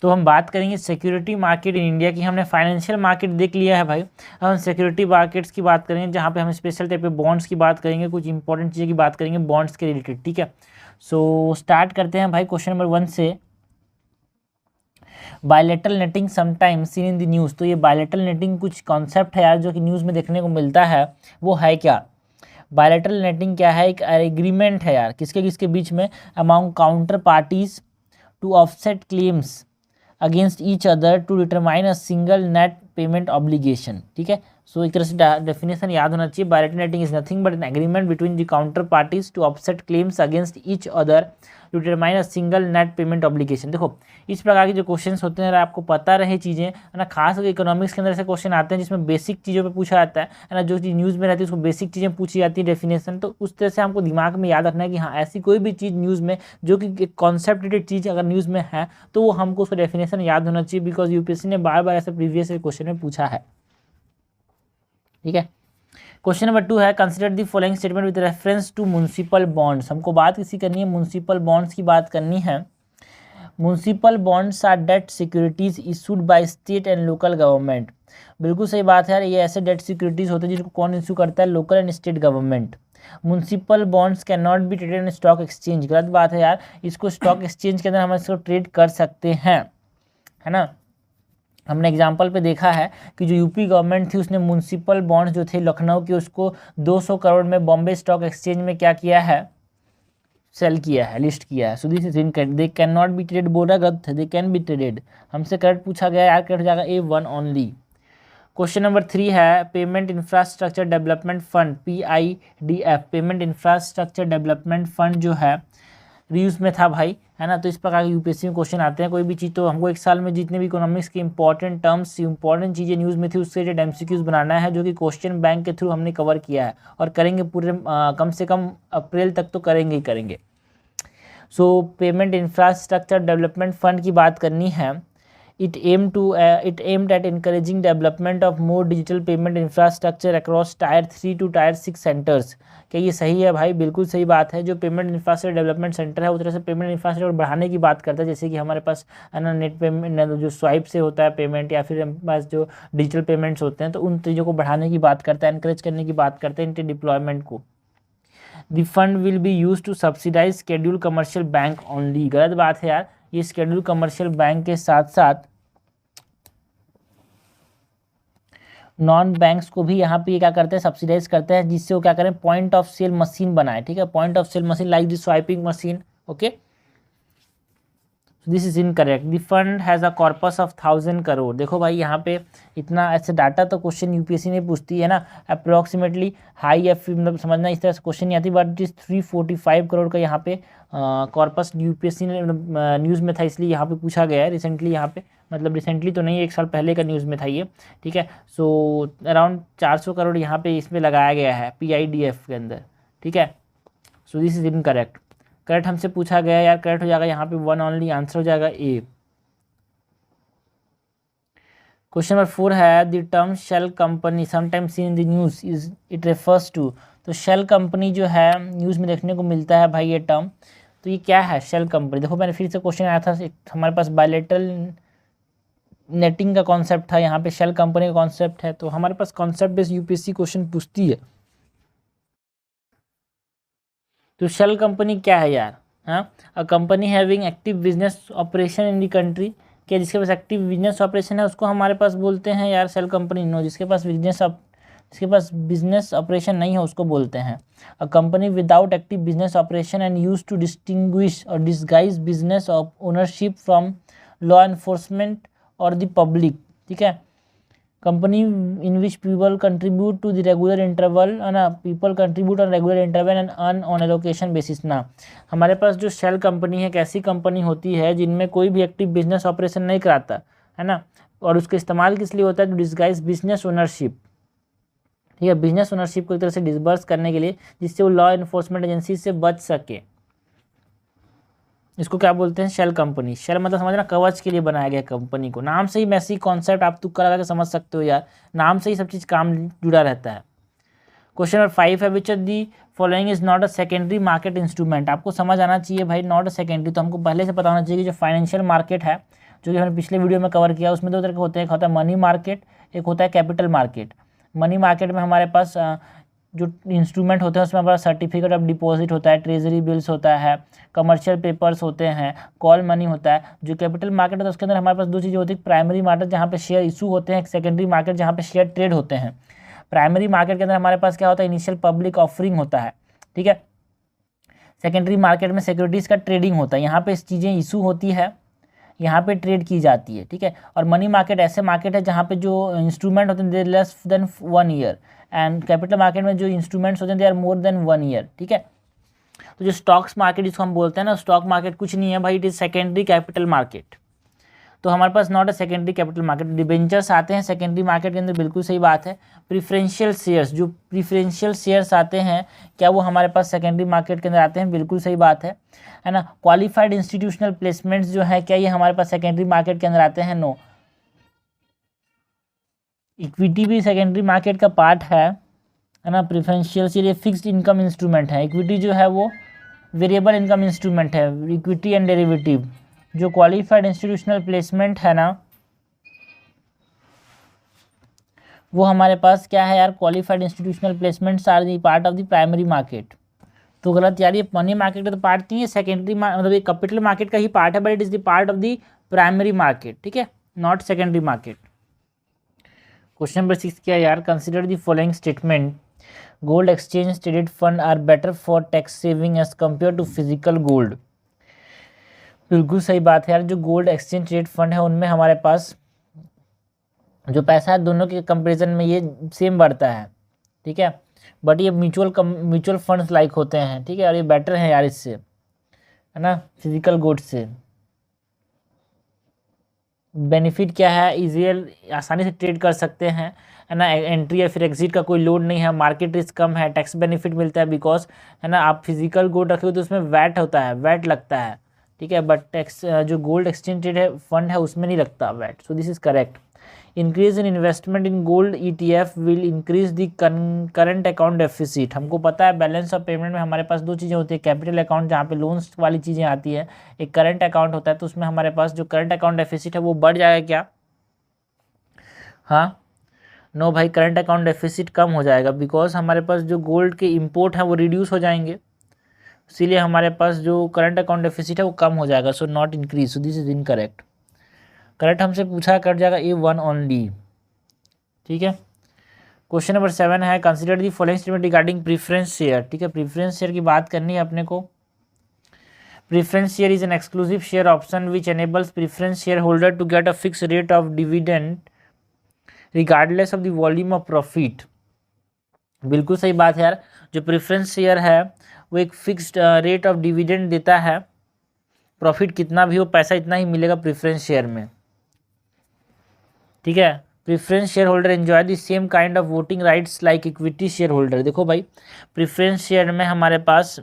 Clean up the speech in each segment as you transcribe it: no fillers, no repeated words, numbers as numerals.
तो हम बात करेंगे सिक्योरिटी मार्केट इन इंडिया की। हमने फाइनेंशियल मार्केट देख लिया है भाई, अब हम सिक्योरिटी मार्केट्स की बात करेंगे, जहाँ पे हम स्पेशल टाइप पे बॉन्ड्स की बात करेंगे, कुछ इंपॉर्टेंट चीज़ें की बात करेंगे बॉन्ड्स के रिलेटेड, ठीक है। सो स्टार्ट करते हैं भाई क्वेश्चन नंबर 1 से। Bilateral netting sometimes seen in the news. तो ये बायलैटरल नेटिंग कुछ कॉन्सेप्ट है यार जो कि न्यूज़ में देखने को मिलता है, वो है क्या? बायलैटरल नेटिंग क्या है? एक एग्रीमेंट है यार, किसके किसके बीच में? Among counter parties to offset claims against each other to determine a single net payment obligation, ठीक है। सो एक तरह से डेफिनेशन याद होना चाहिए। Bilateral netting is nothing but an agreement between the counter parties to offset claims against each other to determine a single net payment obligation. देखो इस प्रकार के जो क्वेश्चंस होते हैं, अगर आपको पता रहे चीज़ें है ना, खास करके इकोनॉमिक्स के अंदर ऐसे क्वेश्चन आते हैं जिसमें बेसिक चीज़ों पे पूछा जाता है ना, जो चीज़ न्यूज़ में रहती है उसको बेसिक चीज़ें पूछी जाती है डेफिनेशन। तो उस तरह से हमको दिमाग में याद रखना है कि हाँ ऐसी कोई भी चीज़ न्यूज़ में जो कि कॉन्सेप्ट रिलेटेड चीज़ अगर न्यूज़ में है तो वो हमको उसका डेफिनेशन याद होना चाहिए, बिकॉज यूपीएससी ने बार बार ऐसे प्रीवियस क्वेश्चन में पूछा है, ठीक है। क्वेश्चन नंबर 2 है consider the following statement with reference to municipal bonds. हमको बात किसी करनी है, म्युनिसिपल बॉन्ड्स की बात करनी है। Municipal bonds are debt securities issued by state and local government. बिल्कुल सही बात है यार, ये ऐसे डेट सिक्योरिटीज होते हैं जिनको कौन इशू करता है? Local and state government. Municipal bonds can not be traded in stock exchange. गलत बात है यार, इसको स्टॉक एक्सचेंज के अंदर हम इसको ट्रेड कर सकते हैं, है ना। हमने एग्जाम्पल पे देखा है कि जो यूपी गवर्नमेंट थी उसने म्युनिसिपल बॉन्ड्स जो थे लखनऊ के, उसको 200 करोड़ में बॉम्बे स्टॉक एक्सचेंज में क्या किया है? सेल किया है, लिस्ट किया है। सो this is incorrect, they can not be traded. बोल रहा गलत है, दे कैन बी ट्रेडेड। हमसे करेक्ट पूछा गया यार, करेक्ट हो जाएगा A1 ओनली। क्वेश्चन नंबर 3 है payment infrastructure development fund PIDF। Payment infrastructure development fund जो है रीयूज में था भाई, है ना। तो इस प्रकार के यूपीएससी में क्वेश्चन आते हैं कोई भी चीज़, तो हमको एक साल में जितने भी इकोनॉमिक्स की इंपॉर्टेंट टर्म्स इंपॉर्टेंट चीज़ें न्यूज़ में थी उससे रिलेटेड एमसीक्यूज बनाना है, जो कि क्वेश्चन बैंक के थ्रू हमने कवर किया है और करेंगे पूरे कम से कम अप्रैल तक तो करेंगे ही करेंगे। सो पेमेंट इंफ्रास्ट्रक्चर डेवलपमेंट फंड की बात करनी है। It aimed at encouraging development of more digital payment infrastructure across Tier 3 to Tier 6 centers। क्या ये सही है भाई? बिल्कुल सही बात है। जो पेमेंट इंफ्रास्ट्रक्चर डेवलपमेंट सेंटर है उस तरह से पेमेंट इंफ्रास्ट्रक्चर बढ़ाने की बात करता है, जैसे कि हमारे पास है ना नेट पेमेंट जो स्वाइप से होता है पेमेंट, या फिर हमारे पास जो डिजिटल पेमेंट्स होते हैं, तो उन चीज़ों को बढ़ाने की बात करता है, एनकरेज करने की बात करते हैं इनके डिप्लॉयमेंट को। The fund will be use to subsidize schedule commercial bank only. गलत बात है यार, ये शेड्यूल कमर्शियल बैंक के साथ साथ नॉन बैंक्स को भी यहाँ पे क्या करते हैं? सब्सिडाइज करते हैं, जिससे वो क्या करें? पॉइंट ऑफ सेल मशीन बनाए, ठीक है। Point of sale machine like the swiping machine, okay. This is incorrect. The fund has a corpus of 1000 crore. देखो भाई यहाँ पे इतना ऐसे डाटा तो क्वेश्चन यूपीएससी ने पूछती है ना, अप्रोक्सीमेटली हाई या फिर मतलब समझना इस तरह से क्वेश्चन नहीं आती, बट इट इज 345 करोड़ का यहाँ पे कॉर्पस यूपीएससी ने न्यूज़ में था, इसलिए यहाँ पे पूछा गया है रिसेंटली। यहाँ पे मतलब रिसेंटली तो नहीं, एक साल पहले का न्यूज़ में था ये, ठीक है। सो अराउंड 400 करोड़ यहाँ पे इसमें लगाया गया है PIDF के अंदर, ठीक है। सो दिस इज इनकरेक्ट। करेक्ट हमसे पूछा गया यार, करेक्ट हो जाएगा यहाँ पे 1 ओनली, आंसर हो जाएगा A। क्वेश्चन नंबर 4 है the term shell company sometimes seen in the news is it refers to. तो शेल कंपनी जो है न्यूज़ में देखने को मिलता है भाई ये टर्म, तो ये क्या है शेल कंपनी? देखो मैंने फिर से क्वेश्चन आया था, हमारे पास बायलैटरल नेटिंग का कॉन्सेप्ट था, यहाँ पे शेल कंपनी का कॉन्सेप्ट है, तो हमारे पास कॉन्सेप्ट बेस्ड यूपीएससी क्वेश्चन पूछती है। तो शेल कंपनी क्या है यार? हाँ, a company having active business operation in the country. क्या जिसके पास एक्टिव बिजनेस ऑपरेशन है उसको हमारे पास बोलते हैं यार शेल कंपनी? नो, जिसके पास बिजनेस ऑपरेशन नहीं है उसको बोलते हैं a company without active business operation and use to distinguish or disguise business of ownership from law enforcement or the public, ठीक है। Company in which people contribute to the regular interval, है ना, people contribute on regular interval and earn on allocation basis ना। हमारे पास जो shell company है, कैसी company होती है जिनमें कोई भी एक्टिव बिजनेस ऑपरेशन नहीं कराता, है ना, और उसका इस्तेमाल किस लिए होता है? टू डिस्गाइज बिजनेस ओनरशिप, ठीक है, बिजनेस ओनरशिप को एक तरह से डिसबर्स करने के लिए, जिससे वो लॉ एनफोर्समेंट एजेंसी से बच सके। इसको क्या बोलते हैं? Shell company. शेल मतलब समझना कवच के लिए बनाया गया कंपनी को। नाम से ही मैसी कॉन्सेप्ट आप तुक्का लगा के समझ सकते हो यार, नाम से ही सब चीज़ काम जुड़ा रहता है। क्वेश्चन नंबर 5 है which of the following is not a secondary market instrument. आपको समझ आना चाहिए भाई, नॉट अ सेकेंडरी, तो हमको पहले से पता होना चाहिए कि जो फाइनेंशियल मार्केट है जो कि हमने पिछले वीडियो में कवर किया। उसमें दो तरह के होते हैं, एक होता है मनी मार्केट, एक होता है कैपिटल मार्केट। मनी मार्केट में हमारे पास जो इंस्ट्रूमेंट होते हैं उसमें हमारा सर्टिफिकेट ऑफ डिपॉजिट होता है, ट्रेजरी बिल्स होता है, कमर्शियल पेपर्स होते हैं, कॉल मनी होता है। जो कैपिटल मार्केट होता है उसके अंदर हमारे पास दो चीज़ें होती है, प्राइमरी मार्केट जहाँ पे शेयर इशू होते हैं, सेकेंडरी मार्केट जहाँ पे शेयर ट्रेड होते हैं। प्राइमरी मार्केट के अंदर हमारे पास क्या होता है, इनिशियल पब्लिक ऑफरिंग होता है, ठीक है। सेकेंडरी मार्केट में सिक्योरिटीज़ का ट्रेडिंग होता है, यहाँ पे चीज़ें इशू होती है, यहाँ पे ट्रेड की जाती है, ठीक है। और मनी मार्केट ऐसे मार्केट है जहाँ पे जो इंस्ट्रूमेंट होते हैं they less than 1 year, and capital market में जो इंस्ट्रूमेंट्स होते हैं they are more than 1 year, ठीक है। तो जो स्टॉक्स मार्केट जिसको हम बोलते हैं ना, स्टॉक मार्केट कुछ नहीं है भाई, it is secondary capital market. तो हमारे पास not a secondary capital market. Debentures आते हैं सेकेंडरी मार्केट के अंदर, बिल्कुल सही बात है। प्रीफरेंशियल शेयर्स, जो प्रीफरेंशियल शेयर्स आते हैं क्या वो हमारे पास सेकेंडरी मार्केट के अंदर आते हैं, बिल्कुल सही बात है ना। क्वालिफाइड इंस्टीट्यूशनल प्लेसमेंट्स जो है क्या ये हमारे पास सेकेंडरी मार्केट के अंदर आते हैं, नो। इक्विटी भी सेकेंडरी मार्केट का पार्ट है ना। Preferential share fixed income instrument है, इक्विटी जो है वो वेरिएबल इनकम इंस्ट्रूमेंट है, इक्विटी एंड डेरिवेटिव। जो क्वालिफाइड इंस्टीट्यूशनल प्लेसमेंट है ना वो हमारे पास क्या है यार, qualified institutional placements are the part of the primary market. तो गलत यार, ये मनी मार्केट का तो पार्ट नहीं है, सेकेंडरी मतलब ये कैपिटल मार्केट का ही पार्ट है, but it is the part of the primary market, ठीक है, not secondary market. Question number 6 क्या है यार, consider the following statement, gold exchange traded fund are better for tax saving as compare to physical gold. बिल्कुल सही बात है यार, जो गोल्ड एक्सचेंज ट्रेड फंड है उनमें हमारे पास जो पैसा है दोनों के कंपैरिजन में ये सेम बढ़ता है, ठीक है। बट ये म्यूचुअल फंड्स लाइक होते हैं, ठीक है, और ये बेटर है यार इससे, है ना, फिजिकल गोल्ड से। बेनिफिट क्या है, इजील आसानी से ट्रेड कर सकते हैं, है ना, एंट्री या फिर एग्जिट का कोई लोड नहीं है, मार्केट रिस्क कम है, टैक्स बेनिफिट मिलता है बिकॉज, है ना, आप फिजिकल गोल्ड रखे हो तो उसमें वैट होता है, वैट लगता है, ठीक है। बट टैक्स जो गोल्ड एक्सचेंज ट्रेड फंड है उसमें नहीं लगता VAT, so this is correct. Increase in investment in gold ETF will increase the current account deficit. हमको पता है बैलेंस ऑफ पेमेंट में हमारे पास दो चीज़ें होती है, कैपिटल अकाउंट जहाँ पे लोन्स वाली चीज़ें आती है, एक करंट अकाउंट होता है, तो उसमें हमारे पास जो करंट अकाउंट डेफिसिट है वो बढ़ जाएगा क्या, हाँ, नो भाई, करंट अकाउंट डेफिसिट कम हो जाएगा बिकॉज हमारे पास जो गोल्ड के इम्पोर्ट है वो रिड्यूस हो जाएंगे, इसीलिए हमारे पास जो करंट अकाउंट डेफिसिट है वो कम हो जाएगा, so not increase, so this is incorrect. Correct हमसे पूछा कर जाएगा A1 ओनली, ठीक है। क्वेश्चन नंबर 7 है, consider the following statement regarding preference share, ठीक है, प्रीफरेंस शेयर की बात करनी है अपने को। Preference share is an exclusive share option which enables preference share holder to get a fix rate of dividend regardless of the volume of profit. बिल्कुल सही बात है यार, जो प्रीफरेंस शेयर है वो एक फिक्स्ड रेट ऑफ डिविडेंड देता है, प्रॉफिट कितना भी हो पैसा इतना ही मिलेगा प्रीफरेंस शेयर में, ठीक है। Preference share holder enjoy the same kind of voting rights like equity share holder. देखो भाई, प्रीफरेंस शेयर में हमारे पास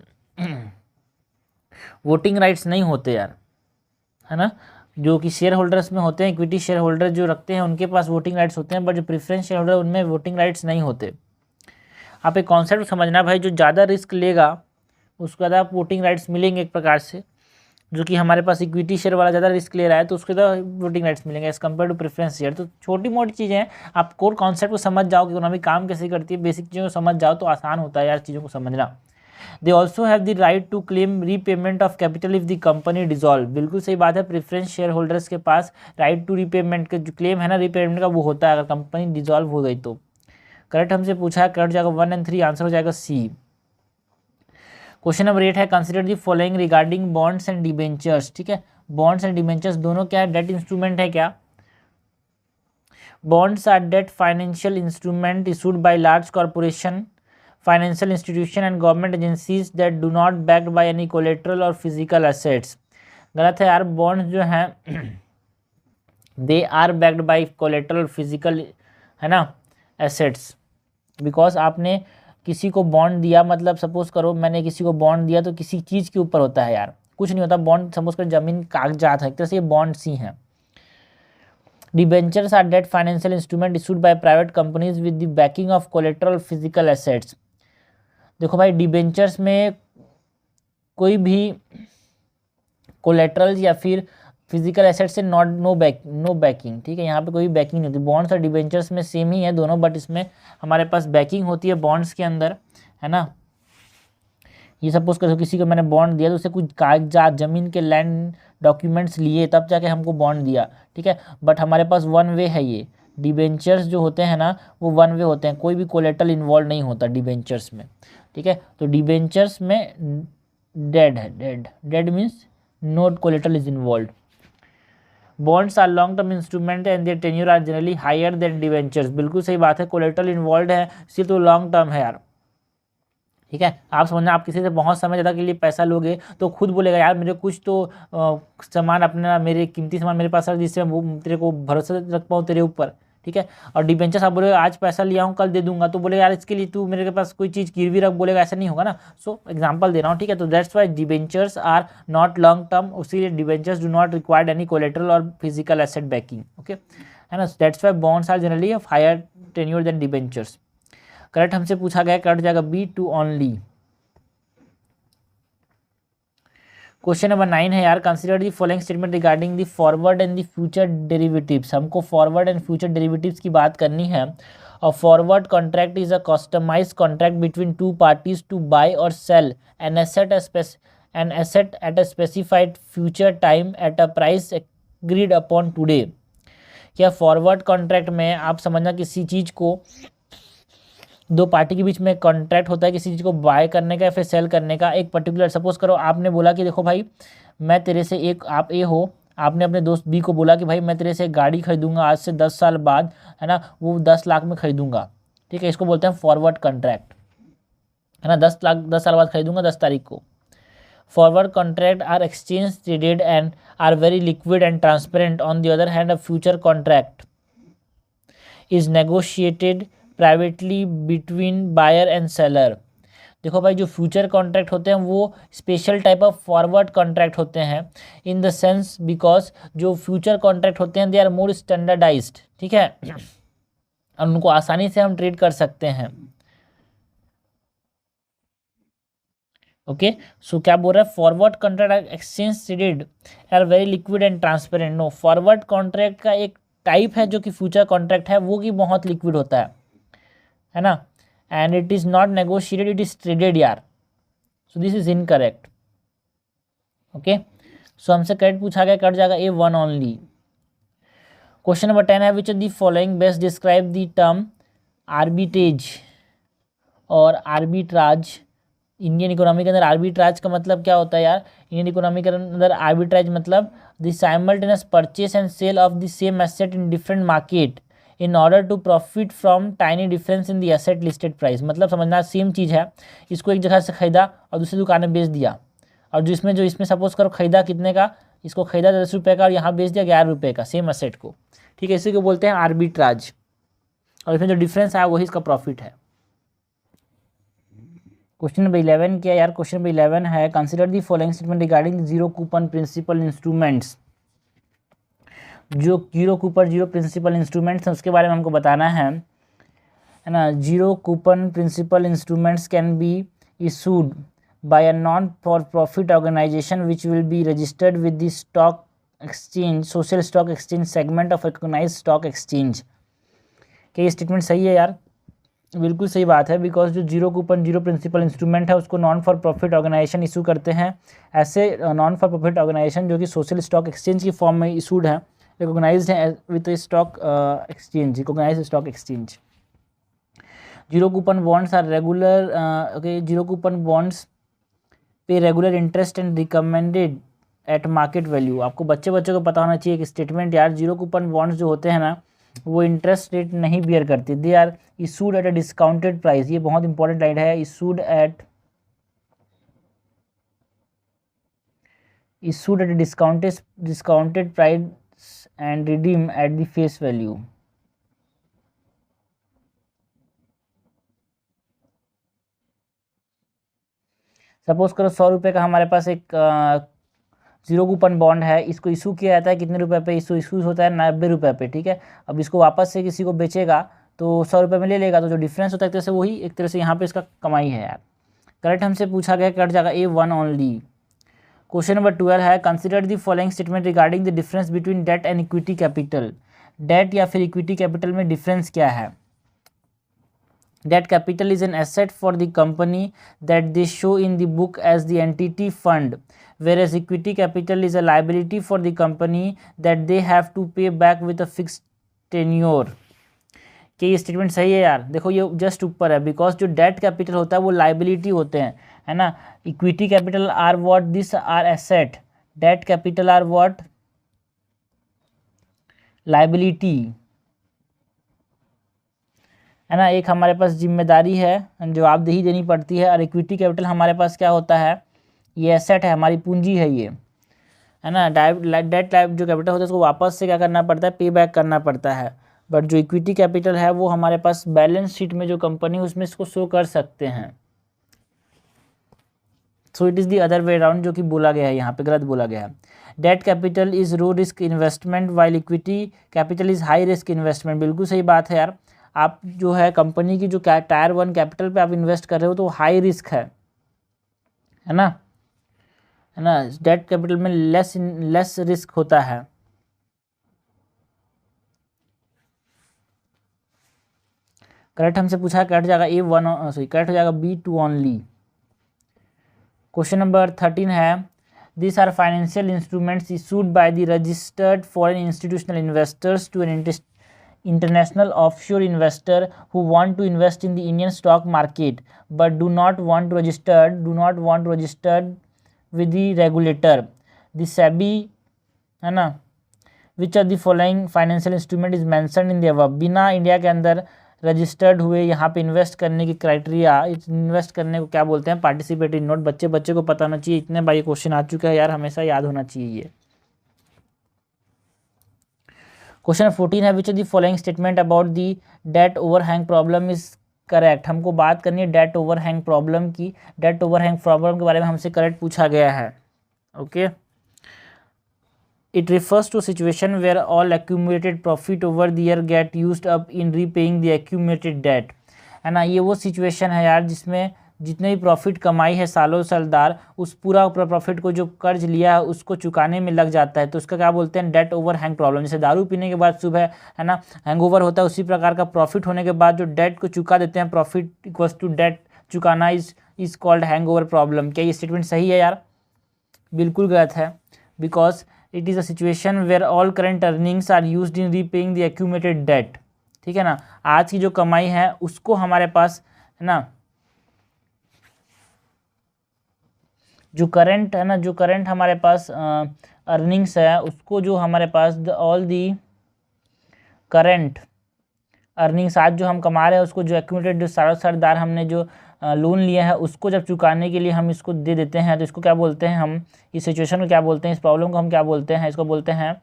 वोटिंग राइट्स नहीं होते यार, है ना, जो कि शेयर होल्डर्स में होते हैं, इक्विटी शेयर होल्डर जो रखते हैं उनके पास वोटिंग राइट्स होते हैं, बट जो प्रीफरेंस शेयर होल्डर उनमें वोटिंग राइट्स नहीं होते। आप एक कॉन्सेप्ट समझना भाई, जो ज़्यादा रिस्क लेगा उसके बाद आप वोटिंग राइट्स मिलेंगे एक प्रकार से, जो कि हमारे पास इक्विटी शेयर वाला ज़्यादा रिस्क ले रहा है तो उसके तो वोटिंग राइट्स मिलेंगे as compare to preference share. तो छोटी मोटी चीज़ें हैं, आप कोर कॉन्सेप्ट को समझ जाओ कि इकोनॉमी काम कैसे करती है, बेसिक चीज़ों को समझ जाओ तो आसान होता है यार चीज़ों को समझना। They also have the right to claim repayment of capital if the company dissolve. बिल्कुल सही बात है, प्रेफरेंस शेयर होल्डर्स के पास राइट टू रीपेमेंट का जो क्लेम है ना, रीपेमेंट का, वो होता है अगर कंपनी डिजॉल्व हो गई तो। करेक्ट हमसे पूछा है, करेक्ट जाएगा 1 और 3, आंसर हो जाएगा C। क्वेश्चन नंबर 8 है, consider the following regarding bonds and debentures, ठीक है। बॉन्ड्स एंड डिबेंचर्स दोनों क्या है, डेट इंस्ट्रूमेंट है क्या। Bonds are debt financial instrument issued by large corporation, financial institution and government agencies that do not backed by any collateral और physical assets. गलत है यार, बॉन्ड्स जो हैं they are backed by collateral physical, है ना, एसेट्स। बिकॉज आपने किसी को बॉन्ड दिया, मतलब सपोज करो मैंने किसी को बॉन्ड दिया तो किसी चीज़ के ऊपर होता है यार, कुछ नहीं होता बॉन्ड, सपोज कर जमीन कागजात है, एक तरह से ये बॉन्ड्स ही हैं। Debentures are debt financial instrument issued by private companies with the backing of collateral physical assets. देखो भाई, डिबेंचर्स में कोई भी कोलेट्रल या फिर फिजिकल एसेट से नो बैकिंग, ठीक है, यहाँ पे कोई बैकिंग नहीं होती। बॉन्ड्स और डिबेंचर्स में सेम ही है दोनों, बट इसमें हमारे पास बैकिंग होती है बॉन्ड्स के अंदर, है ना। ये सपोज करो किसी को मैंने बॉन्ड दिया तो उसे कुछ कागजात, जमीन के लैंड डॉक्यूमेंट्स लिए तब जाके हमको बॉन्ड दिया, ठीक है। बट हमारे पास वन वे है, ये डिबेंचर्स जो होते हैं ना वो वन वे होते हैं, कोई भी कोलेटरल इन्वॉल्व नहीं होता डिबेंचर्स में, ठीक है। तो डिबेंचर्स में डेड है, debt means no collateral is involve. Bonds are long term instrument and their tenure are generally higher than debentures. बिल्कुल सही बात है, कोलेटरल इन्वॉल्व है इसलिए तो लॉन्ग टर्म है यार, ठीक है। आप समझना, आप किसी से बहुत समय ज़्यादा के लिए पैसा लोगे तो खुद बोलेगा यार मेरे कुछ तो सामान अपना, मेरे कीमती सामान मेरे पास है जिससे वो तेरे को भरोसा रख पाऊँ तेरे ऊपर, ठीक है। और डिबेंचर्स आप बोलेगा आज पैसा लिया हूँ कल दे दूंगा, तो बोलेगा यार इसके लिए तू मेरे पास कोई चीज़ गिरवी रख, बोलेगा ऐसा नहीं होगा ना। सो एग्जांपल दे रहा हूँ, ठीक है। तो that's why debentures are not long term, उसीलिए debentures do not required any collateral or physical asset backing, okay, है ना। That's why bonds are generally of higher tenure than debentures. Correct हमसे पूछा गया, कट जाएगा B two only. Question number 9 है यार, consider the following statement regarding the forward and the future derivatives. हमको forward and future derivatives की बात करनी है। और forward contract is a customised contract between two parties to buy or sell an asset at a specified future time at a price agreed upon today. क्या forward contract में आप समझना किसी चीज़ को, दो पार्टी के बीच में कॉन्ट्रैक्ट होता है किसी चीज़ को बाय करने का या फिर सेल करने का। एक पर्टिकुलर सपोज करो आपने बोला कि देखो भाई मैं तेरे से एक, आप ए हो, आपने अपने दोस्त बी को बोला कि भाई मैं तेरे से एक गाड़ी खरीदूंगा आज से 10 साल बाद, है ना, वो 10 लाख में खरीदूंगा, ठीक है। इसको बोलते हैं फॉरवर्ड कॉन्ट्रैक्ट, है ना। 10 साल बाद खरीदूंगा 10 तारीख को। Forward contract are exchange traded and are very liquid and transparent. On the other hand a future contract is negotiated privately between buyer and seller. देखो भाई जो फ्यूचर कॉन्ट्रैक्ट होते हैं वो special type of forward contract होते हैं in the sense because जो future contract होते हैं दे आर मोर स्टैंडर्डाइज्ड, ठीक है, और उनको आसानी से हम ट्रेड कर सकते हैं, ओके। सो क्या बोल रहा है, forward contract exchange traded are very liquid and transparent. No, forward contract का एक टाइप है जो कि फ्यूचर कॉन्ट्रैक्ट है वो कि बहुत लिक्विड होता है ना, and it is not negotiated, it is traded यार। So this is incorrect, okay. So हमसे करेक्ट पूछा गया, कट जाएगा A one only. Question number 10 है, which of the following best describe the term arbitrage और आर्बिट्राज। इंडियन इकोनॉमी के अंदर arbitrage का मतलब क्या होता है यार, इंडियन इकोनॉमी के अंदर आर्बिट्राज मतलब the simultaneous purchase and sale of the same asset in different market in order to profit from tiny difference in the asset listed price. मतलब समझना सेम चीज़ है, इसको एक जगह से खरीदा और दूसरी दुकान में बेच दिया, और जो इसमें सपोज करो खरीदा कितने का, इसको खरीदा 10 रुपये का और यहाँ बेच दिया 11 रुपये का, सेम एसेट को, ठीक है। इसी को बोलते हैं आर्बिट्राज, और इसमें जो डिफरेंस आया वही इसका प्रॉफिट है। क्वेश्चन नंबर 11 क्या यार, क्वेश्चन नंबर 11 है, consider the following statement regarding zero coupon principal instruments. जो zero coupon zero principal instruments हैं उसके बारे में हमको बताना है ना। Zero coupon principal instruments can be issued by a non for profit organization which will be registered with the stock exchange, social stock exchange segment of recognized stock exchange. क्या ये स्टेटमेंट सही है यार? बिल्कुल सही बात है, बिकॉज जो zero coupon zero principal instrument है उसको non for profit organization issue करते हैं। ऐसे नॉन फॉर प्रॉफिट ऑर्गेनाइजेशन जो कि सोशल स्टॉक एक्सचेंज की फॉर्म में इशूड है, रिकॉग्नाइज्ड है with stock exchange, recognized stock exchange. Zero coupon bonds are regular, okay, zero coupon bonds pay regular interest and recommended at market value. आपको बच्चों को पता होना चाहिए कि स्टेटमेंट यार, जीरो कूपन बॉन्ड्स जो होते हैं ना वो इंटरेस्ट रेट नहीं बियर करते, they are issued at a discounted price. ये बहुत इंपॉर्टेंट लाइन है, issued at a discounted price and redeem at the face value. Suppose करो 100 रुपये का हमारे पास एक जीरो कूपन बॉन्ड है, इसको इशू किया जाता है कितने रुपए पे, इशू होता है 90 रुपये पे, ठीक है। अब इसको वापस से किसी को बेचेगा तो 100 रुपये में ले लेगा, तो जो डिफरेंस होता है एक तरह से वही, एक तरह से यहाँ पे इसका कमाई है यार। करेक्ट हमसे पूछा गया, कट जाएगा A one only. Question number 12 है consider the following statement regarding the difference between debt and equity capital. Debt या फिर इक्विटी कैपिटल में डिफरेंस क्या है? Debt capital is an asset for the company that they show in the book as the entity fund, whereas equity capital is a liability for the company that they have to pay back with a fixed tenure। कि ये statement सही है यार? देखो ये just ऊपर है, because जो डेट कैपिटल होता है वो लाइबिलिटी होते हैं, है ना। Equity capital are what? This are asset. Debt capital are what? Liability, है ना। एक हमारे पास जिम्मेदारी है, जवाबदेही देनी पड़ती है, और इक्विटी कैपिटल हमारे पास क्या होता है? ये एसेट है, हमारी पूंजी है ये, है ना। डेट टाइप जो कैपिटल होता है उसको वापस से क्या करना पड़ता है? पे बैक करना पड़ता है। बट जो इक्विटी कैपिटल है वो हमारे पास बैलेंस शीट में जो कंपनी है उसमें इसको शो कर सकते हैं। सो it is the other way around, जो कि बोला गया है यहाँ पे, गलत बोला गया है। Debt capital is low risk investment while equity capital is high risk investment. बिल्कुल सही बात है यार। आप जो है कंपनी की जो टायर 1 कैपिटल पे आप इन्वेस्ट कर रहे हो तो हाई रिस्क है ना, है ना। डेट कैपिटल में लेस रिस्क होता है। करेक्ट हमसे पूछा है, करेक्ट जाएगा A1, सॉरी करेक्ट हो जाएगा B2 ओनली। क्वेश्चन नंबर 13 है this are financial instruments issued by the registered foreign institutional investors to an international offshore investor who want to invest in the Indian stock market but do not want to register with the regulator, the SEBI, है ना। which of the following financial instrument is mentioned in the above? बिना India के अंदर registered हुए यहाँ पे invest करने की क्राइटेरिया, इन्वेस्ट करने को क्या बोलते हैं? Participatory note. बच्चे को पता होना चाहिए, इतने बार ये क्वेश्चन आ चुका है यार, हमेशा याद होना चाहिए ये। क्वेश्चन 14 है which of the following statement about the debt overhang problem is correct. हमको बात करनी है डेट ओवरहैंग प्रॉब्लम की। डेट ओवरहैंग प्रॉब्लम के बारे में हमसे करेक्ट पूछा गया है। Okay, it refers to situation where all accumulated profit over the year get used up in repaying the accumulated debt, है ना। ये वो सिचुएशन है यार जिसमें जितने भी प्रॉफिट कमाई है सालों सालदार, उस पूरा प्रॉफिट को जो कर्ज लिया है उसको चुकाने में लग जाता है, तो उसका क्या बोलते हैं? Debt overhang problem. जैसे दारू पीने के बाद सुबह, है ना, हैंगओवर होता है, उसी प्रकार का प्रॉफिट होने के बाद जो डेट को चुका देते हैं, प्रॉफिट इक्वल्स टू डेट चुकाना इज कॉल्ड हैंगओवर प्रॉब्लम। क्या ये स्टेटमेंट सही है यार? बिल्कुल गलत है, because it is a situation where all current earnings are used in repaying the accumulated debt. ठीक है ना, आज की जो कमाई है उसको हमारे पास, है ना, जो करंट है ना, जो करंट हमारे पास अर्निंग्स है उसको, जो हमारे पास ऑल दी करंट अर्निंग्स आज जो हम कमा रहे हैं उसको, जो एक्यूमुलेटेड जो साझेदार हमने जो लोन लिया है उसको जब चुकाने के लिए हम इसको दे देते हैं, तो इसको क्या बोलते हैं? हम इस सिचुएशन को क्या बोलते हैं? इस प्रॉब्लम को हम क्या बोलते हैं? इसको बोलते हैं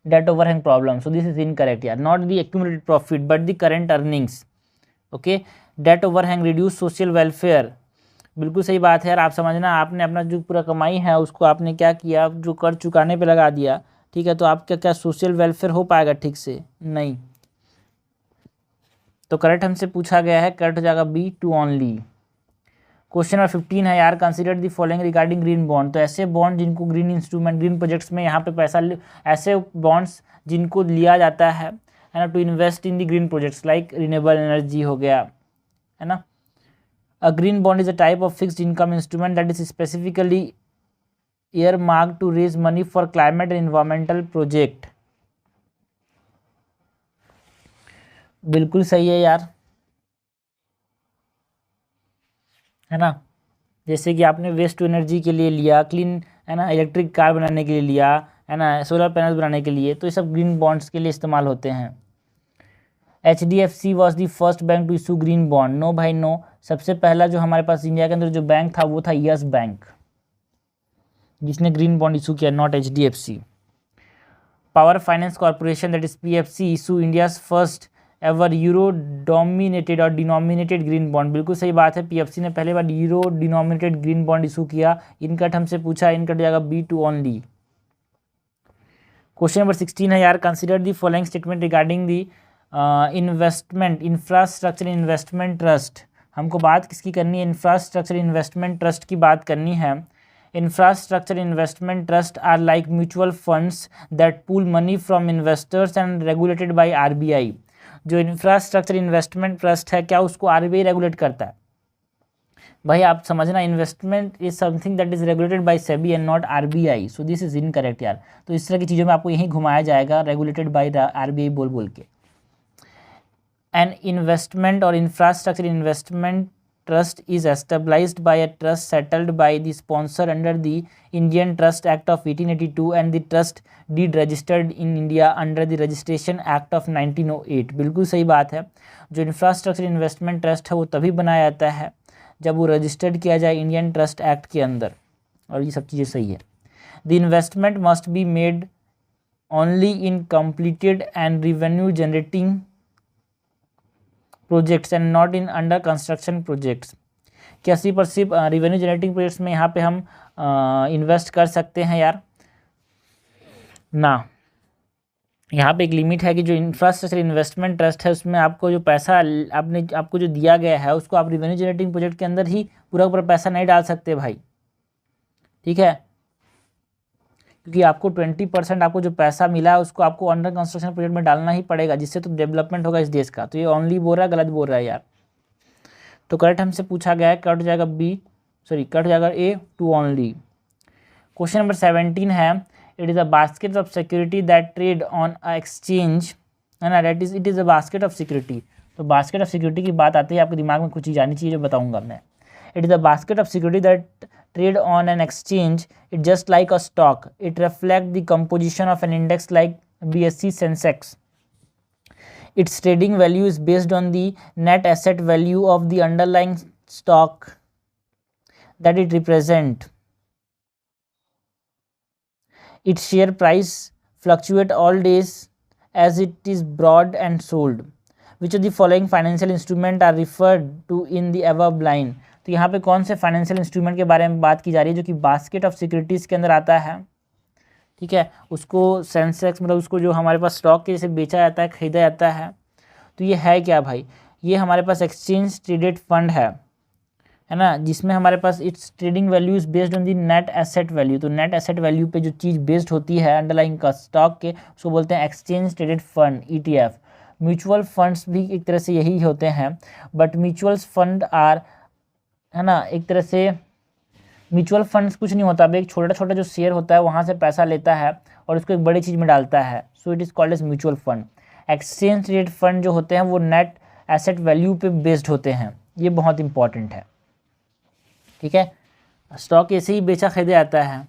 debt overhang problem. So this is incorrect यार, not the accumulated profit but the current earnings. Okay, debt overhang reduce social welfare. बिल्कुल सही बात है यार, आप समझना, आपने अपना जो पूरा कमाई है उसको आपने क्या किया? जो कर्ज चुकाने पे लगा दिया, ठीक है, तो आपका क्या सोशल वेलफेयर हो पाएगा ठीक से? नहीं। तो करेक्ट हमसे पूछा गया है, करेक्ट हो जाएगा B2 ओनली। क्वेश्चन नंबर 15 है यार consider the following regarding green bond. तो ऐसे बॉन्ड जिनको ग्रीन इंस्ट्रूमेंट, ग्रीन प्रोजेक्ट्स में यहाँ पे पैसा, ऐसे बॉन्ड्स जिनको लिया जाता है ना, to invest in the green projects like renewable energy हो गया, है ना। A green bond is a type of fixed income instrument that is specifically earmarked to raise money for climate and environmental project। बिल्कुल सही है यार, है ना। जैसे कि आपने वेस्ट टू एनर्जी के लिए लिया, क्लीन, है ना, इलेक्ट्रिक कार बनाने के लिए लिया, है ना, सोलर पैनल बनाने के लिए, तो ये सब ग्रीन बॉन्ड्स के लिए इस्तेमाल होते हैं। HDFC was the first bank to issue green bond. No भाई नो, सबसे पहला जो हमारे पास इंडिया के अंदर जो बैंक था वो था यस बैंक, जिसने ग्रीन बॉन्ड इशू किया, not HDFC। Power finance corporation that is PFC issue India's first ever euro dominated और डिनोमिनेटेड ग्रीन बॉन्ड। बिल्कुल सही बात है, PFC ने पहले बार euro denominated green bond issue किया। इनकट हमसे पूछा, इनकट जाएगा B2 ओनली। क्वेश्चन नंबर 16 है यार consider the following statement regarding the investment infrastructure investment trust. हमको बात किसकी करनी है, इंफ्रास्ट्रक्चर इन्वेस्टमेंट ट्रस्ट की बात करनी है। Infrastructure investment trust are like mutual funds that pool money from investors and regulated by RBI. जो इंफ्रास्ट्रक्चर इन्वेस्टमेंट ट्रस्ट है, क्या उसको आरबीआई रेगुलेट करता है? भाई आप समझना, investment is something that is regulated by SEBI and not RBI, so this is incorrect यार। तो इस तरह की चीज़ों में आपको यही घुमाया जाएगा, रेगुलेटेड बाय आरबीआई बोल बोल के। एन इन्वेस्टमेंट और infrastructure investment trust is established by a trust settled by the sponsor under the Indian Trust Act of 1882 and the trust deed registered in India under the Registration Act of 1908। बिल्कुल सही बात है। जो infrastructure investment trust है वो तभी बनाया जाता है जब वो रजिस्टर्ड किया जाए इंडियन ट्रस्ट एक्ट के अंदर, और ये सब चीज़ें सही है। The investment must be made only in completed and revenue generating projects and not in under construction projects. क्या सिर्फ और सिर्फ रिवेन्यू जनरेटिंग प्रोजेक्ट्स में यहाँ पे हम इन्वेस्ट कर सकते हैं यार? ना, यहाँ पे एक लिमिट है कि जो इंफ्रास्ट्रक्चर इन्वेस्टमेंट ट्रस्ट है उसमें आपको जो पैसा आपको जो दिया गया है उसको आप रिवेन्यू जनरेटिंग प्रोजेक्ट के अंदर ही पूरा पूरा पैसा नहीं डाल सकते भाई, ठीक है? क्योंकि आपको 20% आपको जो पैसा मिला है उसको आपको अंडर कंस्ट्रक्शन प्रोजेक्ट में डालना ही पड़ेगा, जिससे तो डेवलपमेंट होगा इस देश का। तो ये ओनली बोल रहा है, गलत बोल रहा है यार। तो करेक्ट हमसे पूछा गया है, कट जाएगा कट जाएगा ए टू ओनली। क्वेश्चन नंबर 17 है, it is a basket of security that trade on a exchange, है ना, that is it is a basket of security. तो बास्केट ऑफ सिक्योरिटी की बात आती है, आपके दिमाग में कुछ चीज़ आनी चाहिए जो बताऊंगा मैं। It is a basket of security that trade on an exchange, it just like a stock, it reflect the composition of an index like BSE Sensex. Its trading value is based on the net asset value of the underlying stock that it represent. Its share price fluctuate all days as it is bought and sold. Which of the following financial instrument are referred to in the above line? तो यहाँ पे कौन से financial instrument के बारे में बात की जा रही है जो कि बास्केट ऑफ सिक्योरिटीज़ के अंदर आता है, ठीक है? उसको सेंसेक्स मतलब उसको जो हमारे पास स्टॉक के जैसे बेचा जाता है, खरीदा जाता है। तो ये है क्या भाई? ये हमारे पास एक्सचेंज ट्रेडेड फंड है ना, जिसमें हमारे पास it's trading value is based on the net asset value. तो नेट एसेट वैल्यू पे जो चीज़ बेस्ड होती है अंडरलाइंग का स्टॉक के, उसको बोलते हैं exchange traded fund, ETF। Mutual funds भी एक तरह से यही होते हैं, बट म्यूचुअल्स फंड आर, है ना, एक तरह से म्यूचुअल फंड्स कुछ नहीं होता, अब एक छोटा छोटा जो शेयर होता है वहाँ से पैसा लेता है और उसको एक बड़ी चीज़ में डालता है, so it is called as mutual fund. Exchange rate fund जो होते हैं वो नेट एसेट वैल्यू पे बेस्ड होते हैं, ये बहुत इंपॉर्टेंट है, ठीक है? स्टॉक ऐसे ही बेचा खरीदा जाता है।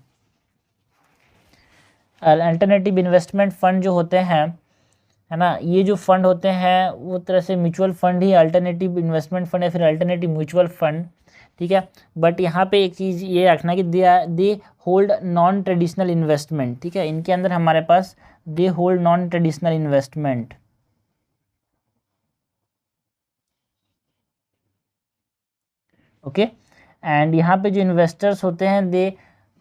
अल्टरनेटिव इन्वेस्टमेंट फंड जो होते हैं, है ना, ये जो फंड होते हैं वो तरह से म्यूचुअल फंड ही अल्टरनेटिव इन्वेस्टमेंट फंड या फिर अल्टरनेटिव म्यूचुअल फंड, ठीक है? बट यहाँ पे एक चीज़ ये रखना कि they hold non traditional investment, ठीक है? इनके अंदर हमारे पास they hold non traditional investment, okay? And यहाँ पे जो इन्वेस्टर्स होते हैं दे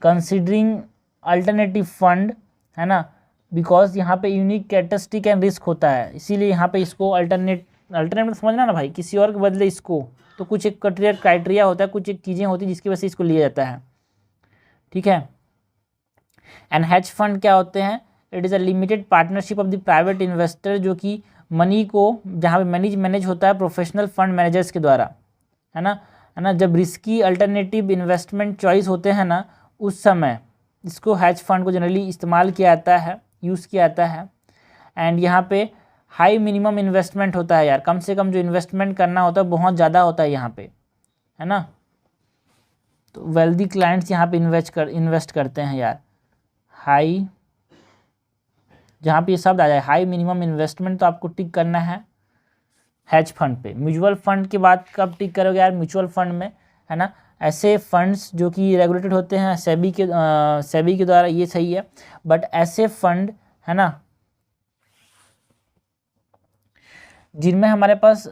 कंसिडरिंग अल्टरनेटिव फंड, है ना, बिकॉज यहाँ पे यूनिक कैरेक्टरिस्टिक एंड रिस्क होता है, इसीलिए यहाँ पे इसको अल्टरनेट समझना ना भाई, किसी और के बदले इसको, तो कुछ एक क्राइटेरिया होता है, कुछ एक चीज़ें होती है जिसकी वजह से इसको लिया जाता है, ठीक है? एंड हेज फंड क्या होते हैं? It is a limited partnership of the private investor, जो कि मनी को जहाँ पे मैनेज होता है प्रोफेशनल फंड मैनेजर्स के द्वारा, है ना, जब रिस्की अल्टरनेटिव इन्वेस्टमेंट चॉइस होते हैं ना, उस समय इसको हेज फंड को जनरली इस्तेमाल किया जाता है, यूज़ किया जाता है। एंड यहाँ पे हाई मिनिमम इन्वेस्टमेंट होता है यार, कम से कम जो इन्वेस्टमेंट करना होता है बहुत ज़्यादा होता है यहाँ पे, है ना? तो वेल्दी क्लाइंट्स यहाँ पे इन्वेस्ट करते हैं यार। हाई, जहाँ पे ये शब्द आ जाए हाई मिनिमम इन्वेस्टमेंट, तो आपको टिक करना है हेज फंड पे। म्यूचुअल फंड की बात कब टिक करोगे यार? म्यूचुअल फंड में, है ना, ऐसे फंड्स जो कि रेगुलेटेड होते हैं सेबी के द्वारा, ये सही है। बट ऐसे फंड, है ना, जिनमें हमारे पास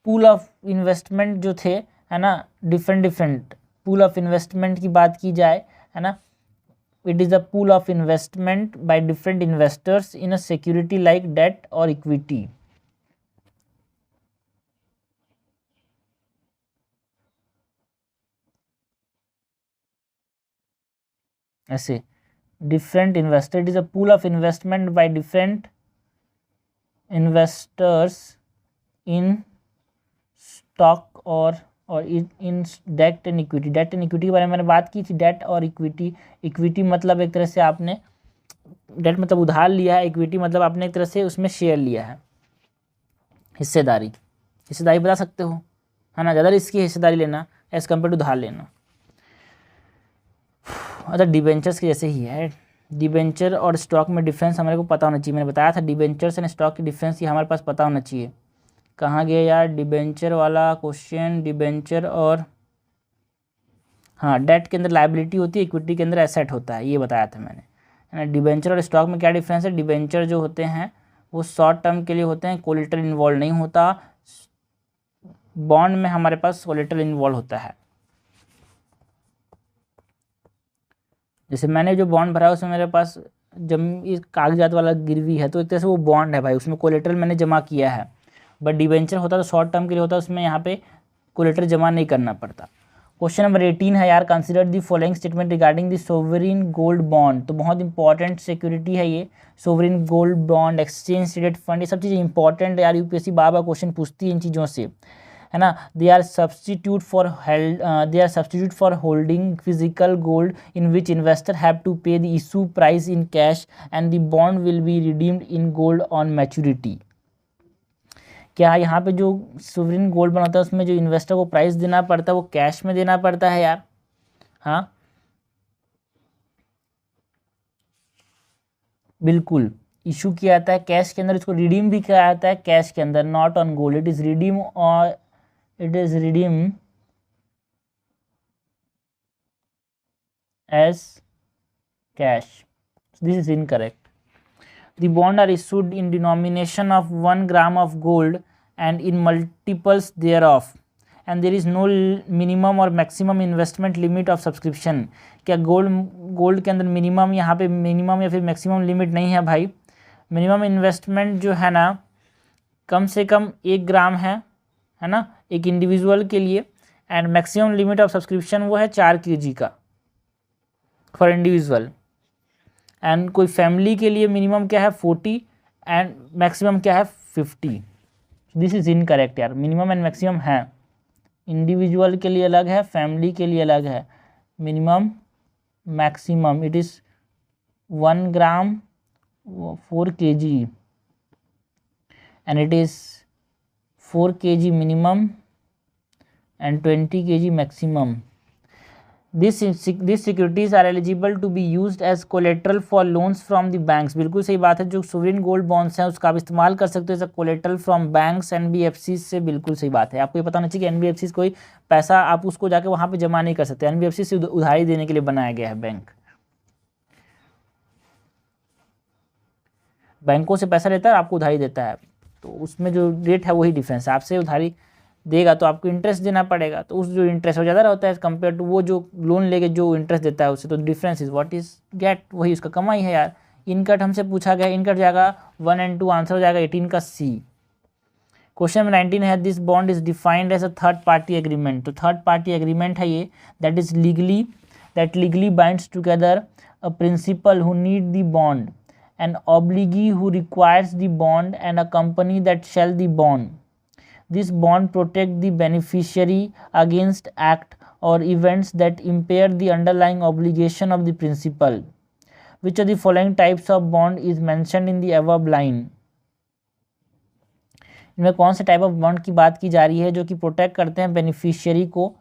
पूल ऑफ इन्वेस्टमेंट जो थे, है ना, डिफरेंट पूल ऑफ इन्वेस्टमेंट की बात की जाए, है ना, it is a pool of investment by different investors in a security like debt और इक्विटी। ऐसे different investor, it is a pool of investment by different investors in stock और in debt and equity. Debt and equity के बारे में मैंने बात की थी। डेट और इक्विटी, इक्विटी मतलब एक तरह से आपने, डेट मतलब उधार लिया है, इक्विटी मतलब आपने एक तरह से उसमें शेयर लिया है, हिस्सेदारी। हिस्सेदारी बता सकते हो, है ना, ज़्यादा रिस्की हिस्सेदारी लेना एज़ कम्पेयर टू उधार लेना। अच्छा, डिबेंचर्स के जैसे ही है। डिबेंचर और स्टॉक में डिफरेंस हमारे को पता होना चाहिए। मैंने बताया था डिबेंचर्स एंड स्टॉक की डिफरेंस ये हमारे पास पता होना चाहिए। कहाँ गया यार डिबेंचर वाला क्वेश्चन? डिबेंचर और, हाँ, डेट के अंदर लायबिलिटी होती है, इक्विटी के अंदर एसेट होता है, ये बताया था मैंने, है ना। डिबेंचर और स्टॉक में क्या डिफरेंस है? डिबेंचर जो होते हैं वो शॉर्ट टर्म के लिए होते हैं, कोलेटरल इन्वॉल्व नहीं होता। बॉन्ड में हमारे पास कोलेटरल इन्वॉल्व होता है। जैसे मैंने जो बॉन्ड भरा उसमें मेरे पास इस कागजात वाला गिरवी है, तो एक तरह से वो बॉन्ड है भाई, उसमें कोलेटरल मैंने जमा किया है। बट डिबेंचर होता तो शॉर्ट टर्म के लिए होता, उसमें यहाँ पे कोलेटरल जमा नहीं करना पड़ता। क्वेश्चन नंबर 18 है यार, consider the following statement regarding the sovereign gold bond. तो बहुत इंपॉर्टेंट सिक्योरिटी है ये, sovereign gold bond, exchange traded fund, ये सब चीज़ें इंपॉर्टेंट है यार, यूपीएससी बार बार क्वेश्चन पूछती है इन चीज़ों से, है ना। They are substitute for holding physical gold in which investor have to pay the issue price in cash and the bond will be redeemed in gold on maturity. क्या यहाँ पे जो सोवरिन गोल्ड बॉन्ड होता है उसमें जो investor को price देना पड़ता है वो कैश में देना पड़ता है यार, हाँ बिल्कुल। इशू किया जाता है कैश के अंदर, इसको रिडीम भी किया जाता है कैश के अंदर, not on gold. It is redeem और it is redeemed as cash. This is incorrect. The bond are issued in denomination of 1 gram of gold and in multiples thereof, and there is no minimum or maximum investment limit of subscription. क्या gold के अंदर minimum, यहाँ पे minimum या फिर maximum limit नहीं है भाई। मिनिमम इन्वेस्टमेंट जो है ना कम से कम 1 ग्राम है ना, एक इंडिविजुअल के लिए, and maximum limit of subscription वो है 4 kg का फॉर इंडिविजुअल, एंड कोई फैमिली के लिए मिनिमम क्या है 40 एंड मैक्सिमम क्या है 50। दिस इज इनकरेक्ट यार, मिनिमम एंड मैक्सिमम है, इंडिविजुअल के लिए अलग है, फैमिली के लिए अलग है। Minimum maximum it is 1 gram 4 kg and it is 4 kg minimum and 20 kg maximum. These securities are eligible to be used as collateral for loans from the banks. बिल्कुल सही बात है, जो सोवरिन गोल्ड बॉन्ड्स हैं उसका आप इस्तेमाल कर सकते हो as collateral from banks, NBFC से। बिल्कुल सही बात है, आपको ये पता होना चाहिए कि एनबीएफसी कोई पैसा आप उसको जाके वहाँ पे जमा नहीं कर सकते, एनबीएफसी से उधारी देने के लिए बनाया गया है बैंक। बैंकों से पैसा लेता है आपको उधारी देता है, तो उसमें जो रेट है वही डिफरेंस है। आपसे उधारी देगा तो आपको इंटरेस्ट देना पड़ेगा, तो उस जो इंटरेस्ट हो ज़्यादा रहता है कंपेयर टू वो जो लोन लेके जो इंटरेस्ट देता है उससे, तो difference is what is get, वही उसका कमाई है यार। इनकट हमसे पूछा गया, इनकट जाएगा 1 and 2, आंसर हो जाएगा 18 का सी। क्वेश्चन नंबर 19 है, this bond is defined as a third party agreement. तो थर्ड पार्टी एग्रीमेंट है ये, that legally binds together a principal who need the bond, an obligee who requires the bond, and a company that shall the bond. This bond protect the beneficiary against act or events that impair the underlying obligation of the principal. Which of the following types of bond is mentioned in the above line? इनमें कौन से type of bond की बात की जा रही है जो कि प्रोटेक्ट करते हैं बेनिफिशियरी को,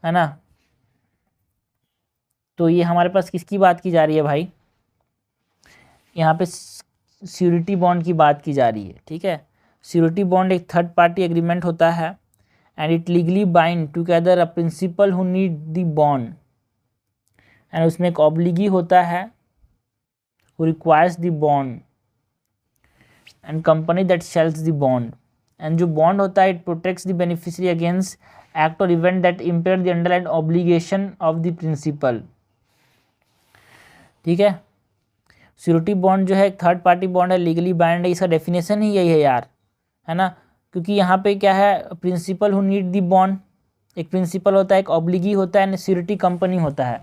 है ना। तो ये हमारे पास किसकी बात की जा रही है भाई, यहाँ पे श्योरिटी बॉन्ड की बात की जा रही है, ठीक है। श्योरिटी बॉन्ड एक थर्ड पार्टी एग्रीमेंट होता है, and it legally bind together a principal who need the bond, and उसमें एक ऑब्लिगी होता है who requires the bond, and company that sells the bond. And जो बॉन्ड होता है it protects the beneficiary against act और event that impair the underlying obligation of the principal, ठीक है। श्योरिटी बॉन्ड जो है एक थर्ड पार्टी बॉन्ड है, लीगली बाइंड है, इसका डेफिनेशन ही यही है यार, है ना। क्योंकि यहाँ पे क्या है, principal who need the bond, एक प्रिंसिपल होता है, एक ऑब्लिगी होता है, एंड श्योरिटी कंपनी होता है।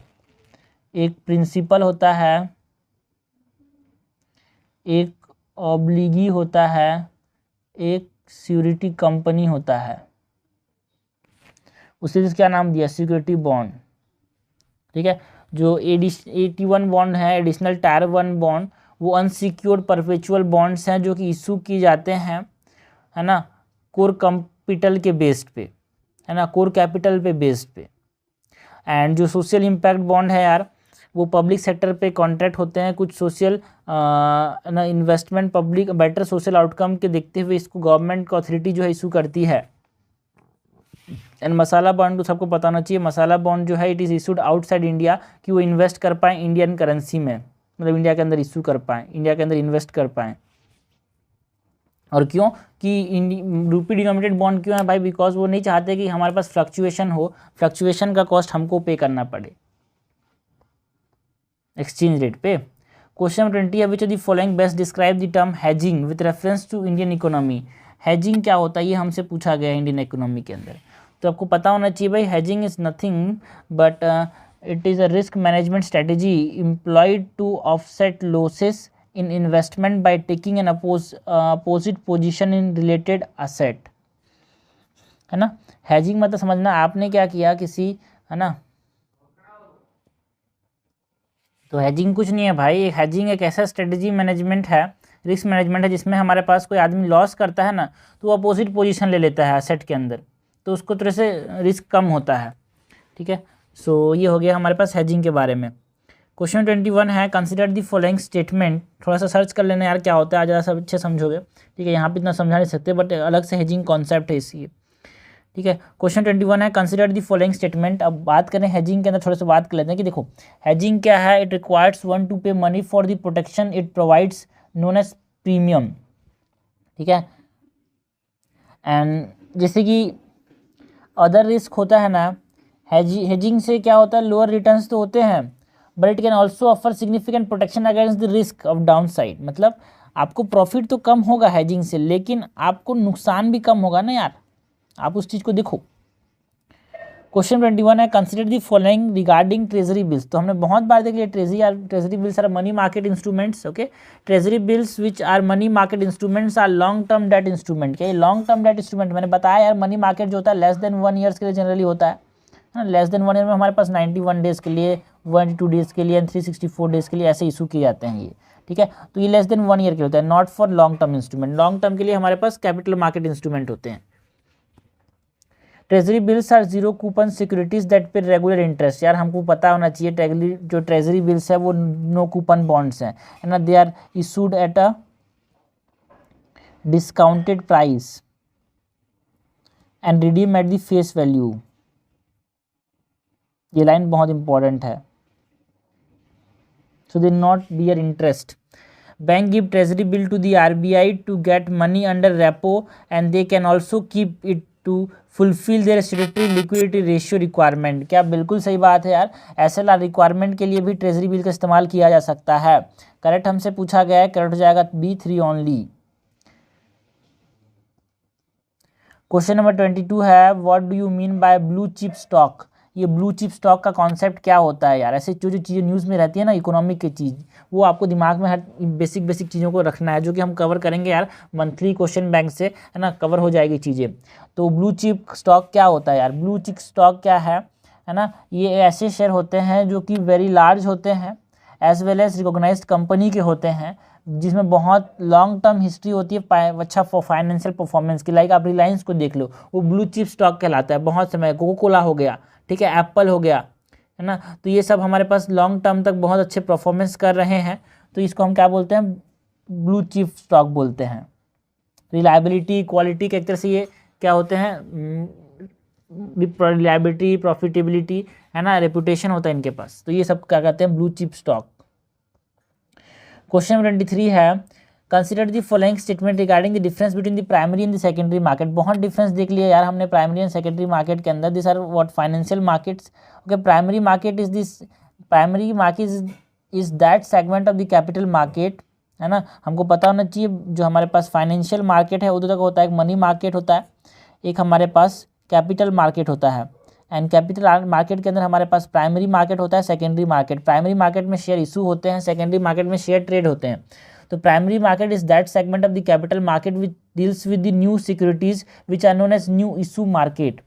एक प्रिंसिपल होता है, एक ऑब्लिगी होता है, एक सिक्योरिटी कंपनी होता है। उसे क्या नाम दिया? Security bond. ठीक है, जो 81 बॉन्ड है, एडिशनल टायर 1 बॉन्ड, वो अनसिक्योर्ड परपेचुअल बॉन्ड्स हैं जो कि इशू किए जाते हैं, है ना, कोर कैपिटल के बेस्ड पे, है ना, कोर कैपिटल पे बेस्ड पे। एंड जो सोशल इम्पैक्ट बॉन्ड है यार, वो पब्लिक सेक्टर पे कॉन्ट्रैक्ट होते हैं, कुछ सोशल ना investment, public better social outcome के देखते हुए इसको गवर्नमेंट का अथॉरिटी जो है इशू करती है। एंड मसाला बॉन्ड तो सबको पता होना चाहिए, मसाला बॉन्ड जो है it is issued outside India, कि वो इन्वेस्ट कर पाएँ इंडियन करेंसी में, मतलब इंडिया के अंदर इशू कर पाएँ, इंडिया के अंदर इन्वेस्ट कर पाएँ। और क्यों कि रूपी डिनोमिनेटेड बॉन्ड क्यों है भाई? बिकॉज वो नहीं चाहते कि हमारे पास फ्लक्चुएशन हो, फ्लक्चुएशन का कॉस्ट हमको पे करना पड़े एक्सचेंज रेट पे। क्वेश्चन नंबर 20 है, which of the following best describe the term hedging with reference to Indian economy. Hedging क्या होता है ये हमसे पूछा गया है इंडियन इकोनॉमी के अंदर। तो आपको पता होना चाहिए भाई, hedging is nothing but it is a risk management strategy employed to offset losses in investment by taking an opposite position in related asset, है ना। हैजिंग मतलब समझना, आपने क्या किया किसी, है ना, तो हैजिंग कुछ नहीं है भाई, हैजिंग एक ऐसा स्ट्रेटेजी मैनेजमेंट है, रिस्क मैनेजमेंट है, जिसमें हमारे पास कोई आदमी लॉस करता है ना, तो वो अपोजिट पोजीशन ले लेता है एसेट के अंदर, तो उसको थोड़े से रिस्क कम होता है। ठीक है, सो ये हो गया हमारे पास हैजिंग के बारे में। क्वेश्चन 21 है, कंसिडर द फॉलोइंग स्टेटमेंट। थोड़ा सा सर्च कर लेना यार क्या होता है, आज ज़्यादा सब अच्छे समझोगे। ठीक है, यहाँ पे इतना समझा नहीं सकते बट अलग से हेजिंग कॉन्सेप्ट है इसलिए। ठीक है, क्वेश्चन 21 है, कंसिडर द फॉलोइंग स्टेटमेंट। अब बात करें हेजिंग के अंदर, थोड़ा सा बात कर लेते हैं कि देखो हेजिंग क्या है। It requires one to pay money for the protection it provides known as premium. ठीक है, एंड जैसे कि अदर रिस्क होता है ना, हेजिंग से क्या होता है, लोअर रिटर्न्स तो होते हैं but it can also offer significant protection against the risk of down side. मतलब आपको प्रॉफिट तो कम होगा हेजिंग से, लेकिन आपको नुकसान भी कम होगा ना यार, आप उस चीज़ को देखो। क्वेश्चन 21 है, consider the following regarding treasury bills. तो हमने बहुत बार देख लिया treasury bills are money market instruments. Okay, treasury bills which are money market instruments are long term debt instrument. क्या ये लॉन्ग टर्म डेट इंस्ट्रूमेंट? मैंने बताया यार, मनी मार्केट जो होता है लेस देन 1 ईयर्स के लिए जनरली होता है ना, लेस देन 1 ईयर में हमारे पास 91 डेज़ के लिए, 182 डेज़ के लिए, 364 डेज़ के लिए ऐसे इशू किए जाते हैं ये। ठीक है, तो ये लेस देन 1 ईयर के होता है, not for long term instrument. Long term के लिए हमारे पास कैपिटल मार्केट इंस्ट्रूमेंट होते हैं। Treasury bills are zero coupon securities that pay regular interest. यार हमको पता होना चाहिए जो ट्रेजरी बिल्स है वो नो कूपन बॉन्ड्स हैं, है ना। They are issued at a discounted price and redeem at the face value. ये लाइन बहुत इंपॉर्टेंट है। So they not bear interest. Bank give treasury bill to the RBI to get money under repo and they can also keep it to fulfil their statutory liquidity ratio requirement. क्या बिल्कुल सही बात है यार, SLR requirement के लिए भी treasury bill का इस्तेमाल किया जा सकता है। करेक्ट हमसे पूछा गया है, करेक्ट हो जाएगा B3 ओनली। क्वेश्चन नंबर 22 है, what do you mean by blue chip stock. ये ब्लू चिप स्टॉक का कॉन्सेप्ट क्या होता है यार? ऐसे जो चीज़ें न्यूज़ में रहती है ना इकोनॉमिक की चीज़, वो आपको दिमाग में हर बेसिक चीज़ों को रखना है, जो कि हम कवर करेंगे यार मंथली क्वेश्चन बैंक से, है ना, कवर हो जाएगी चीज़ें। तो ब्लू चिप स्टॉक क्या होता है यार? ब्लू चिप स्टॉक क्या है ना, ये ऐसे शेयर होते हैं जो कि वेरी लार्ज होते हैं, as well as recognised company के होते हैं, जिसमें बहुत लॉन्ग टर्म हिस्ट्री होती है अच्छा फाइनेंशियल परफॉर्मेंस की। लाइक आप रिलायंस को देख लो, वो ब्लू चिप स्टॉक कहलाता है। बहुत समय कोको कोला हो गया, ठीक है, एप्पल हो गया, है ना, तो ये सब हमारे पास लॉन्ग टर्म तक बहुत अच्छे परफॉर्मेंस कर रहे हैं, तो इसको हम क्या बोलते हैं? ब्लू चिप स्टॉक बोलते हैं। रिलायबिलिटी क्वालिटी के एक तरह से ये क्या होते हैं? रिलायबिलिटी, प्रॉफिटेबिलिटी, है ना, रेपुटेशन होता है इनके पास, तो ये सब क्या कहते हैं? Blue chip stock. क्वेश्चन 23 है, consider the following statement regarding the difference between the primary and the secondary market. बहुत डिफरेंस देख लिया यार हमने प्राइमरी एंड सेकेंडरी मार्केट के अंदर। This are what financial markets. Okay, primary market is that segment of the capital market, है ना। हमको पता होना चाहिए जो हमारे पास फाइनेंशियल मार्केट है उधर तक होता है, एक मनी मार्केट होता है, एक हमारे पास कैपिटल मार्केट होता है, एंड कैपिटल मार्केट के अंदर हमारे पास प्राइमरी मार्केट होता है, सेकेंडरी मार्केट। प्राइमरी मार्केट में शेयर इशू होते हैं, सेकेंडरी मार्केट में शेयर ट्रेड होते हैं। तो primary market is that segment of the capital market which deals with the new securities which are known as new issue market.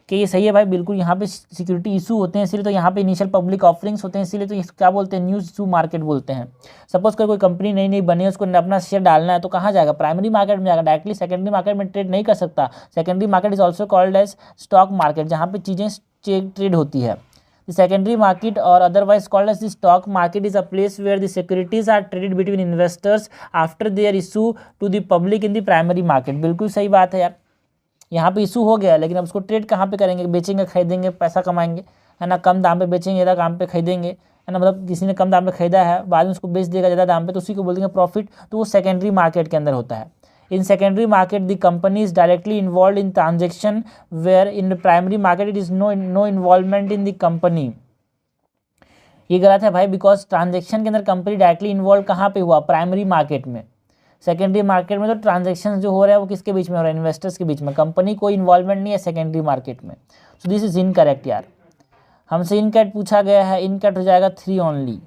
कि ये सही है भाई, बिल्कुल यहाँ पे सिक्योरिटी इशू होते हैं, इसीलिए तो यहाँ पे इनिशियल पब्लिक ऑफरिंग्स होते हैं, इसीलिए तो क्या बोलते हैं, न्यू इशू मार्केट बोलते हैं। सपोज कोई कंपनी नई नई बनी है, उसको अपना शेयर डालना है तो कहाँ जाएगा, प्राइमरी मार्केट में जाएगा, डायरेक्टली सेकेंडरी मार्केट में ट्रेड नहीं कर सकता। Secondary market is also called as stock market, जहाँ पे चीज़ें ट्रेड होती है। The secondary market or otherwise called as the stock market is a place where the securities are traded between investors after their issue to the public in the primary market। बिल्कुल सही बात है यार, यहाँ पे issue हो गया लेकिन अब उसको ट्रेड कहाँ पे करेंगे, बेचेंगे खरीदेंगे पैसा कमाएंगे, है ना, कम दाम पे बेचेंगे ज़्यादा दाम पे खरीदेंगे, है ना, मतलब किसी ने कम दाम पे खरीदा है बाद में उसको बेच देगा ज़्यादा दाम पे तो उसी को बोल देंगे प्रॉफिट, तो वो सेकेंडरी मार्केट के अंदर होता है। In secondary market the company is directly involve in transaction where in the primary market it is no involvement in the company. ये गलत है भाई, बिकॉज ट्रांजेक्शन के अंदर कंपनी डायरेक्टली इन्वॉल्व कहाँ पे हुआ, प्राइमरी मार्केट में। सेकेंडरी मार्केट में तो ट्रांजेक्शन जो हो रहा है वो किसके बीच में हो रहा है, इन्वेस्टर्स के बीच में, कंपनी कोई इन्वॉल्वमेंट नहीं है सेकेंडरी मार्केट में। सो दिस इज इनकरेक्ट यार, हमसे इनकरेक्ट पूछा गया है, इनकरेक्ट हो जाएगा 3 ओनली।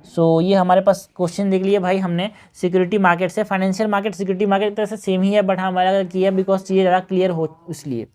सो ये हमारे पास क्वेश्चन देख लिए भाई हमने सिक्योरिटी मार्केट से। फाइनेंशियल मार्केट सिक्योरिटी मार्केट की तरह से सेम ही है, बट हमारा अगर किया बिकॉज चीज़ें ज़्यादा क्लियर हो इसलिए।